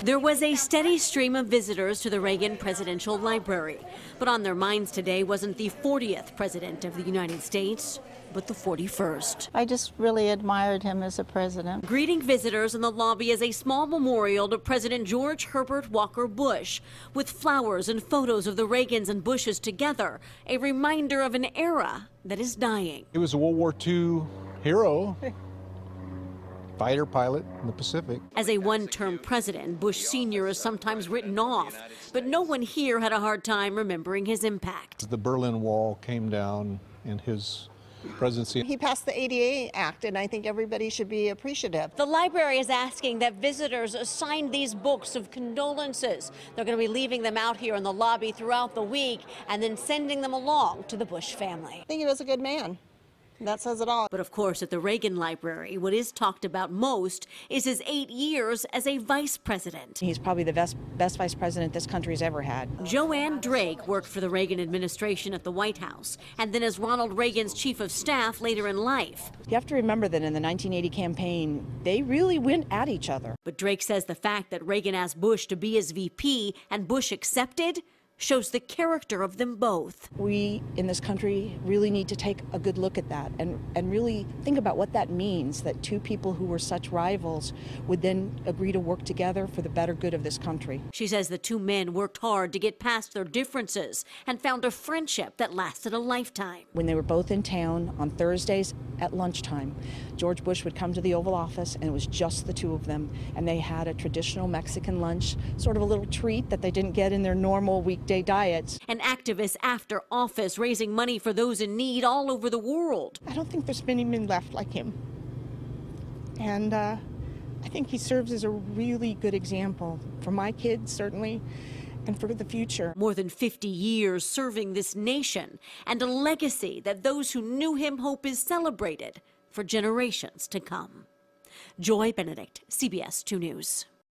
There was a steady stream of visitors to the Reagan Presidential Library, but on their minds today wasn't the 40th president of the United States, but the 41st. I just really admired him as a president. Greeting visitors in the lobby is a small memorial to President George Herbert Walker Bush, with flowers and photos of the Reagans and Bushes together, a reminder of an era that is dying. He was a World War II hero. Fighter pilot in the Pacific. As a one-term president, Bush Sr. is sometimes written off, but no one here had a hard time remembering his impact. The Berlin Wall came down in his presidency. He passed the ADA Act, and I think everybody should be appreciative. The library is asking that visitors sign these books of condolences. They're going to be leaving them out here in the lobby throughout the week and then sending them along to the Bush family. I think he was a good man. That says it all. But of course, at the Reagan Library, what is talked about most is his 8 years as a vice president. He's probably the best vice president this country's ever had. Joanne Drake worked for the Reagan administration at the White House, and then as Ronald Reagan's chief of staff later in life. You have to remember that in the 1980 campaign, they really went at each other. But Drake says the fact that Reagan asked Bush to be his VP and Bush accepted shows the character of them both. We in this country really need to take a good look at that and really think about what that means, that two people who were such rivals would then agree to work together for the better good of this country. She says the two men worked hard to get past their differences and found a friendship that lasted a lifetime. When they were both in town on Thursdays at lunchtime, George Bush would come to the Oval Office and it was just the two of them, and they had a traditional Mexican lunch, sort of a little treat that they didn't get in their normal weekday diets. An activist after office raising money for those in need all over the world. I don't think there's many men left like him. And I think he serves as a really good example for my kids, certainly, and for the future. More than 50 years serving this nation, and a legacy that those who knew him hope is celebrated for generations to come. Joy Benedict, CBS 2 News.